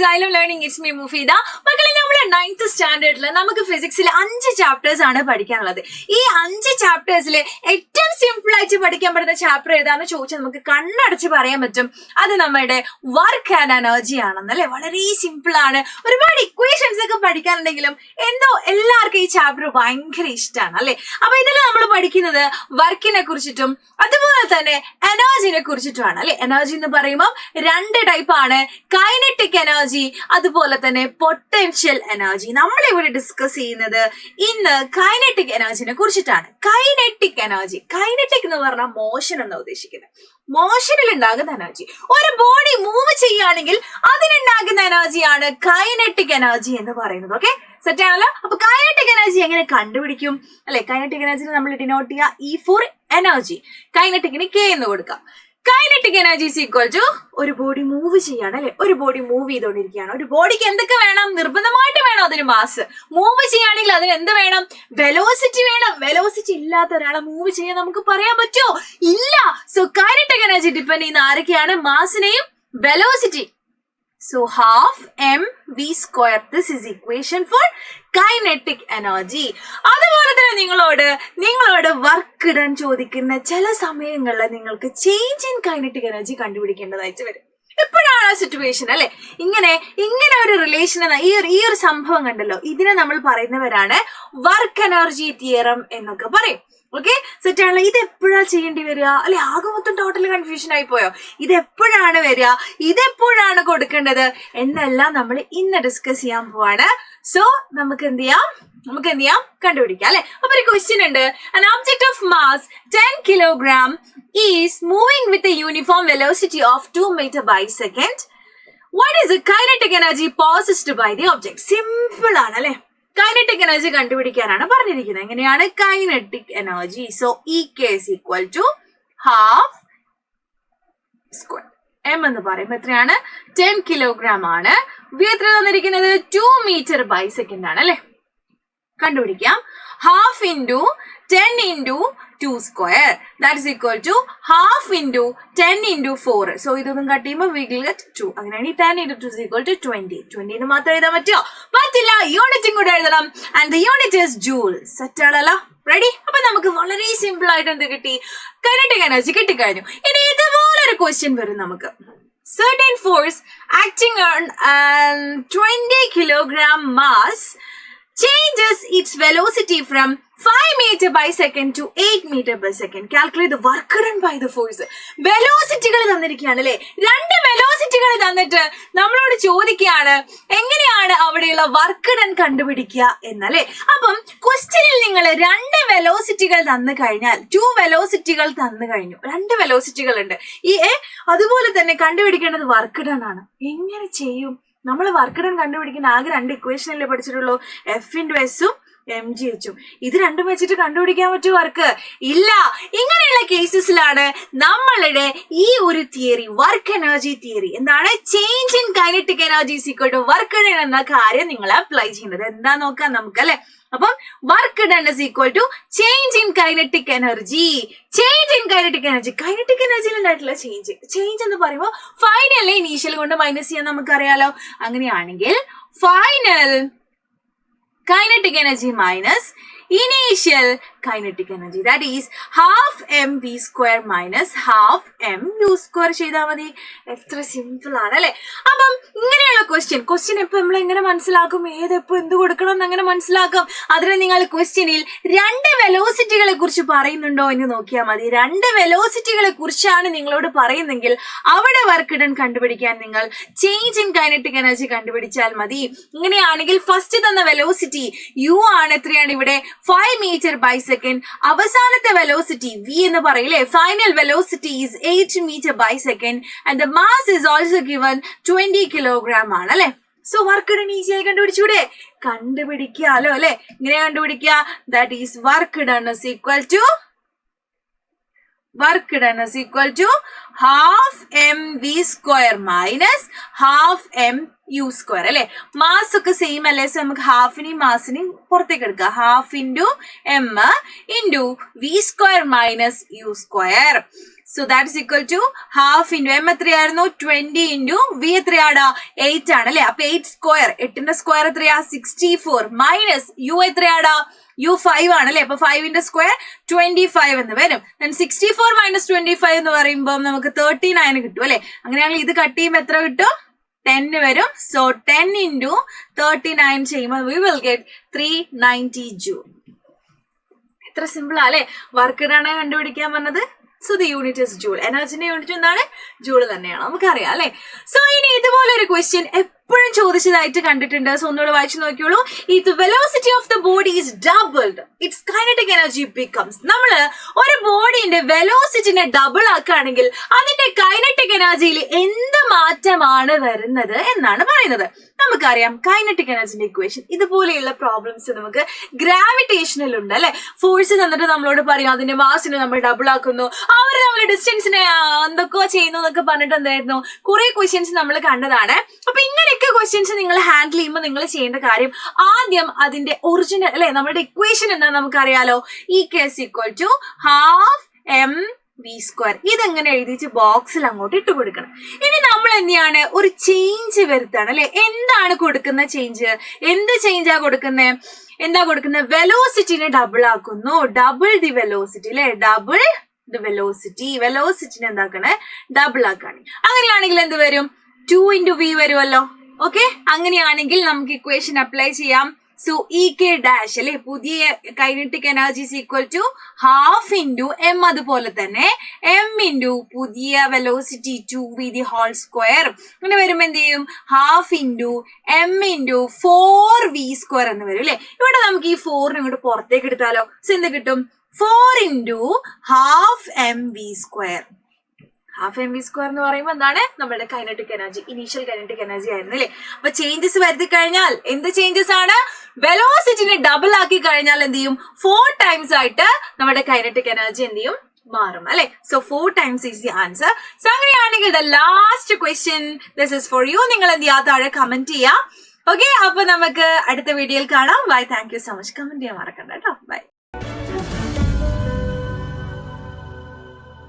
Xylem Learning. It's me, Mufida. മക്കളെ നമ്മൾ 9th സ്റ്റാൻഡേർഡിൽ നമുക്ക് ഫിസിക്സിൽ 5 ചാപ്റ്റേഴ്സ് ആണ് പഠിക്കാനുള്ളത്. ഈ 5 ചാപ്റ്റേഴ്സിൽ ഏറ്റവും സിമ്പിൾ ആയിട്ട് പഠിക്കാൻ പറ്റുന്ന ചാപ്റ്റർ ഏതാണെന്ന് ചോദിച്ചാൽ നമുക്ക് കണ്ണടച്ച് പറയാൻ പറ്റും. അത് നമ്മുടെ വർക്ക് ആൻഡ് എനർജി ആണെന്നല്ലേ. വളരെ സിമ്പിൾ ആണ്. ഒരുപാട് ഇക്വേഷൻസ് ഒക്കെ പഠിക്കാനുണ്ടെങ്കിലും എന്തോ എല്ലാവർക്കും ഈ ചാപ്റ്റർ ഭയങ്കര ഇഷ്ടമാണ് അല്ലെ. അപ്പൊ ഇതിൽ നമ്മൾ പഠിക്കുന്നത് വർക്കിനെ കുറിച്ചിട്ടും അതുപോലെ തന്നെ എനർജിനെ കുറിച്ചിട്ടുമാണ് അല്ലെ. എനർജി എന്ന് പറയുമ്പോൾ 2 ടൈപ്പ് ആണ്, കൈനറ്റിക് എനർജി അതുപോലെ തന്നെ പൊട്ടൻഷ്യൽ എനർജി. നമ്മളിവിടെ ഡിസ്കസ് ചെയ്യുന്നത് ഇന്ന് കൈനറ്റിക് എനർജിനെ കുറിച്ചിട്ടാണ്. കൈനറ്റിക് എനർജി, കൈനറ്റിക് എന്ന് പറഞ്ഞാൽ മോഷൻ എന്ന് ഉദ്ദേശിക്കുന്നത്. മോഷനിൽ ഉണ്ടാകുന്ന എനർജി. ഒരു ബോഡി മൂവ് ചെയ്യുകയാണെങ്കിൽ അതിനുണ്ടാകുന്ന എനർജിയാണ് കൈനറ്റിക് എനർജി എന്ന് പറയുന്നത്. ഓക്കെ, സെറ്റ് ആണല്ലോ. അപ്പൊ കൈനറ്റിക് എനർജി എങ്ങനെ കണ്ടുപിടിക്കും അല്ലെ? കൈനറ്റിക് എനർജിനെ നമ്മൾ ഡിനോട്ട് ചെയ്യുക E ഫോർ എനർജി, കൈനറ്റിക്കിന് K എന്ന് കൊടുക്കാം. Kinetic energy is equal to ഒരു ബോഡി മൂവ് ചെയ്യാണ് അല്ലെ. ഒരു ബോഡി മൂവ് ചെയ്തുകൊണ്ടിരിക്കുകയാണ്. ഒരു ബോഡിക്ക് എന്തൊക്കെ വേണം? നിർബന്ധമായിട്ട് വേണം അതിന് മാസ്. മൂവ് ചെയ്യുകയാണെങ്കിൽ അതിന് എന്ത് വേണം? വെലോസിറ്റി വേണം. വെലോസിറ്റി ഇല്ലാത്ത ഒരാളെ മൂവ് ചെയ്യാൻ നമുക്ക് പറയാൻ പറ്റുമോ? ഇല്ല. സോ കൈനറ്റിക് എനർജി ഡിപ്പെൻഡ് ചെയ്യുന്ന ആരൊക്കെയാണ്? മാസിനെയും velocity. So half mv². This is equation for kinetic energy. അതുപോലെ തന്നെ നിങ്ങളോട് വർക്ക് ഇടാൻ ചോദിക്കുന്ന ചില സമയങ്ങളിൽ നിങ്ങൾക്ക് ചേഞ്ച് ഇൻ കൈനറ്റിക് എനർജി കണ്ടുപിടിക്കേണ്ടതായിട്ട് വരും. എപ്പോഴാണ് ആ സിറ്റുവേഷൻ അല്ലെ? ഇങ്ങനെ ഒരു റിലേഷൻ, ഈ ഒരു സംഭവം കണ്ടല്ലോ, ഇതിനെ നമ്മൾ പറയുന്നവരാണ് വർക്ക് എനർജി തിയറം എന്നൊക്കെ പറയും. ഓക്കെ, സെറ്റ് ആണല്ലോ. ഇത് എപ്പോഴാണ് ചെയ്യേണ്ടി വരിക അല്ലെ? ആകെ മൊത്തം ടോട്ടൽ കൺഫ്യൂഷൻ ആയി പോയോ? ഇത് എപ്പോഴാണ് വരിക, ഇതെപ്പോഴാണ് കൊടുക്കേണ്ടത് എന്നെല്ലാം നമ്മൾ ഇന്ന് ഡിസ്കസ് ചെയ്യാൻ പോവാണ്. സോ നമുക്ക് എന്ത് ചെയ്യാം? കണ്ടുപിടിക്കാം അല്ലെ. അപ്പൊ ഒരു ക്വസ്റ്റ്യൻ ഉണ്ട്. An object of mass 10 kilogram is moving with a uniform velocity of 2 meters per second. What is the kinetic energy possessed by the object? Simple ആണ് അല്ലെ. കൈനറ്റിക് എനർജി കണ്ടുപിടിക്കാനാണ് പറഞ്ഞിരിക്കുന്നത്. എങ്ങനെയാണ്? Kinetic energy. So EK is equal to half square. M എന്ന് പറയുമ്പോൾ എത്രയാണ്? 10 kilogram ആണ്. V എത്ര തന്നിരിക്കുന്നത്? 2 meter by second ആണ് അല്ലെ. കണ്ടുപിടിക്കാം. half into 10 into 2 square. That is equal to half into 10 into 4. So ഇതൊന്നും കട്ട് ചെയ്യുമ്പോൾ we will get 2. അങ്ങനെയാണെങ്കിൽ 10 into 2 is equal to 20. 20 എന്ന് മാത്രം എഴുതാൻ പറ്റുമോ? പറ്റില്ല. യൂണിറ്റും കൂടെ എഴുതണം. And the unit is joule. Set ആണല്ലോ. റെഡി? അപ്പൊ നമുക്ക് വളരെ സിമ്പിൾ ആയിട്ട് എന്ത് കിട്ടി? കൈനറ്റിക് എനർജി കിട്ടിക്കഴിഞ്ഞു. ഇനി ഇതുപോലൊരു ക്വസ്റ്റ്യൻ വരും നമുക്ക്. Certain force acting on 20 kilogram mass changes its velocity from 5 meter by second to 8 meter per second. Calculate the work done by the force. വെലോസിറ്റികൾ തന്നിരിക്കുകയാണ് അല്ലെ. 2 വെലോസിറ്റികൾ തന്നിട്ട് നമ്മളോട് ചോദിക്കുകയാണ് എങ്ങനെയാണ് അവിടെയുള്ള വർക്ക് ഡൺ കണ്ടുപിടിക്കുക എന്നല്ലേ. അപ്പം ക്വസ്റ്റ്യനിൽ നിങ്ങൾ 2 വെലോസിറ്റികൾ തന്നു കഴിഞ്ഞാൽ, 2 വെലോസിറ്റികൾ തന്നു കഴിഞ്ഞു, 2 വെലോസിറ്റികൾ ഉണ്ട്. അതുപോലെ തന്നെ കണ്ടുപിടിക്കേണ്ടത് വർക്ക് ഡൺ ആണ്. എങ്ങനെ ചെയ്യും? നമ്മൾ വർക്ക് ഡൺ കണ്ടുപിടിക്കുന്ന ആകെ 2 ഇക്വേഷനല്ലേ പഠിച്ചിട്ടുള്ളൂ, F×S ഉം mgh ഉം. ഇത് രണ്ടും വെച്ചിട്ട് കണ്ടുപിടിക്കാൻ പറ്റുമോ വർക്ക്? ഇല്ല. ഇങ്ങനെയുള്ള കേസസിലാണ് നമ്മളുടെ ഈ ഒരു തിയറി, വർക്ക് എനർജി തിയറി, എന്താണ്? Change in kinetic energy is equal to work done എന്ന കാര്യം നിങ്ങൾ അപ്ലൈ ചെയ്യുന്നത്. എന്താ നോക്കാം നമുക്ക് അല്ലെ. അപ്പം work done is equal to change in kinetic energy. Change in kinetic energy, kinetic എനർജിയിൽ ഉണ്ടായിട്ടുള്ള ചേഞ്ച് എന്ന് പറയുമ്പോൾ ഫൈനൽ ഇനീഷ്യൽ കൊണ്ട് മൈനസ് ചെയ്യാൻ നമുക്കറിയാലോ. അങ്ങനെയാണെങ്കിൽ final kinetic energy minus initial kinetic energy, that is half mv² minus half mu² ചെയ്താൽ മതി. എത്ര സിമ്പിൾ ആണ് അല്ലെ. അപ്പം ഇങ്ങനെയുള്ള ക്വസ്റ്റ്യൻ ഇപ്പൊ നമ്മൾ എങ്ങനെ മനസ്സിലാക്കും? ഏതെപ്പോ എന്ത് കൊടുക്കണം എന്ന് അങ്ങനെ മനസ്സിലാക്കും. അതിന് നിങ്ങൾ ക്വസ്റ്റ്യനിൽ 2 വെലോസിറ്റികളെ കുറിച്ച് പറയുന്നുണ്ടോ എന്ന് നോക്കിയാൽ മതി. 2 വെലോസിറ്റികളെ കുറിച്ചാണ് നിങ്ങളോട് പറയുന്നെങ്കിൽ അവിടെ വർക്ക് ഡൺ കണ്ടുപിടിക്കാൻ നിങ്ങൾ ചേഞ്ച് ഇൻ കൈനറ്റിക് എനർജി കണ്ടുപിടിച്ചാൽ മതി. ഇങ്ങനെയാണെങ്കിൽ ഫസ്റ്റ് തന്ന വെലോസിറ്റി u ആണ്. എത്രയാണ് ഇവിടെ? 5 meter by second. അവസാനത്തെ വെലോസിറ്റി v എന്ന് പറയില്ലേ, final velocity is 8 meter by second and the mass is also given 20 kilogram ആണ് അല്ലെ. സോ വർക്ക് ഡൺ ഈസിയായി കണ്ടുപിടിക്കാലോ അല്ലെ. ഇങ്ങനെ കണ്ടുപിടിക്കുക. That is work done is equal to work done is equal to half mv² minus half mu², അല്ലെ? Mass ഒക്കെ same അല്ലേ? So നമുക്ക് ഹാഫിനെയും മാസിനെയും പുറത്തേക്ക് എടുക്കാം. Half into m into v² minus u². So that is equal to half into m എത്രയായിരുന്നു? 20 into v എത്രയാടാ? 8 ആണ് അല്ലെ? അപ്പൊ 8², 8ന്റെ സ്ക്വയർ എത്രയാ? 64 മൈനസ് u എത്രയാടാ? u 5 ആണ് അല്ലെ? അപ്പൊ 5ന്റെ സ്ക്വയർ 25 എന്ന് വരും. 64 മൈനസ് 25 എന്ന് പറയുമ്പോൾ നമുക്ക് 39 കിട്ടും അല്ലെ? അങ്ങനെയാണെങ്കിൽ ഇത് കട്ട് ചെയ്യുമ്പോൾ എത്ര കിട്ടും? 10 വരും. സോ 10 into 39 ചെയ്യുമ്പോൾ we will get 390 joule. എത്ര സിമ്പിൾ ആ അല്ലെ? വർക്ക് ഡൺ കണ്ടുപിടിക്കാൻ പറഞ്ഞത്. So the unit is joule. എനർജിന്റെ യൂണിറ്റ് എന്താണ്? ജൂൾ തന്നെയാണ്, നമുക്കറിയാം അല്ലെ? സോ ഇനി ഇതുപോലെ ഒരു ക്വസ്റ്റ്യൻ എപ്പോഴും ചോദിച്ചതായിട്ട് കണ്ടിട്ടുണ്ട്. സോ ഒന്നുകൂടെ വായിച്ചു നോക്കിയോളൂ. If velocity of the body is doubled its kinetic energy becomes. നമ്മള് ഒരു ബോഡിന്റെ വെലോസിറ്റിനെ ഡബിൾ ആക്കുകയാണെങ്കിൽ അതിന്റെ കൈനറ്റിക് എനർജിയിൽ എന്ത് മാറ്റമാണ് വരുന്നത് എന്നാണ് പറയുന്നത്. നമുക്കറിയാം കൈനറ്റിക് എനർജിന്റെ ഇക്വേഷൻ. ഇതുപോലെയുള്ള പ്രോബ്ലംസ് നമുക്ക് ഗ്രാവിറ്റേഷനിൽ ഉണ്ട് അല്ലെ? ഫോഴ്സ് തന്നിട്ട് നമ്മളോട് പറയും അതിന്റെ മാസിനെ നമ്മൾ ഡബിൾ ആക്കുന്നു, അവർ നമ്മുടെ ഡിസ്റ്റൻസിനെ എന്തൊക്കെയോ ചെയ്യുന്നു എന്നൊക്കെ പറഞ്ഞിട്ട് എന്തായിരുന്നു കുറെ ക്വസ്റ്റ്യൻസ് നമ്മൾ കണ്ടതാണ്. അപ്പൊ ഇങ്ങനെയൊക്കെ ക്വസ്റ്റ്യൻസ് നിങ്ങൾ ഹാൻഡിൽ ചെയ്യുമ്പോൾ നിങ്ങൾ ചെയ്യേണ്ട കാര്യം ആദ്യം അതിന്റെ ഒറിജിനൽ അല്ലെ നമ്മുടെ ഇക്വേഷൻ എന്താണെന്ന് നമുക്കറിയാലോ. K is equal to half mv². ഇതെങ്ങനെ എഴുതിച്ച് ബോക്സിൽ അങ്ങോട്ട് ഇട്ട് കൊടുക്കണം. ഇനി നമ്മൾ എന്താണ് ഒരു ചേഞ്ച് വരുത്താണ് അല്ലെ? എന്താണ് കൊടുക്കുന്ന ചേഞ്ച്? എന്ത് ചേഞ്ചാ കൊടുക്കുന്നത്? എന്താ കൊടുക്കുന്നത്? വെലോസിറ്റിനെ ഡബിൾ ആക്കുന്നു. ഡബിൾ ദി വെലോസിറ്റി അല്ലെ? ഡബിൾ ദി വെലോസിറ്റിനെ എന്താക്കണേ? ഡബിൾ ആക്കാണ്. അങ്ങനെയാണെങ്കിൽ എന്ത് വരും? 2 into v വരുമല്ലോ. ഓക്കെ, അങ്ങനെയാണെങ്കിൽ നമുക്ക് ഇക്വേഷൻ അപ്ലൈ ചെയ്യാം. സോ ek ഡാഷ് അല്ലെ? പുതിയ kinetic energy is equal to half into m, അതുപോലെ തന്നെ m ഇൻറ്റു പുതിയ velocity 2v the whole square. അങ്ങനെ വരുമ്പോൾ എന്ത് ചെയ്യും? Half into m into 4v² എന്ന് വരും അല്ലെ? ഇവിടെ നമുക്ക് ഈ 4നെ ഇങ്ങോട്ട് പുറത്തേക്ക് എടുത്താലോ. സോ എന്ത് കിട്ടും? 4 into half mv². Half mv² എന്ന് പറയുമ്പോൾ എന്താണ്? നമ്മുടെ kinetic energy, initial kinetic energy ആയിരുന്നു അല്ലെ? അപ്പൊ ചേഞ്ചസ് വരുത്തി കഴിഞ്ഞാൽ എന്ത് ചേഞ്ചസ് ആണ്? വെലോസിറ്റിനെ ഡബിൾ ആക്കി കഴിഞ്ഞാൽ എന്ത് ചെയ്യും? 4 ടൈംസ് ആയിട്ട് നമ്മുടെ കൈനറ്റിക് എനർജി എന്ത് ചെയ്യും? മാറും അല്ലെ? So 4 times is the answer. So അങ്ങനെയാണെങ്കിൽ the last question this is for you. നിങ്ങൾ എന്ത് ചെയ്യാ? താഴെ കമന്റ് ചെയ്യാം. ഓക്കെ, അപ്പൊ നമുക്ക് അടുത്ത വീഡിയോയിൽ കാണാം. Bye, thank you so much. Comment ചെയ്യാൻ മറക്കണ്ട.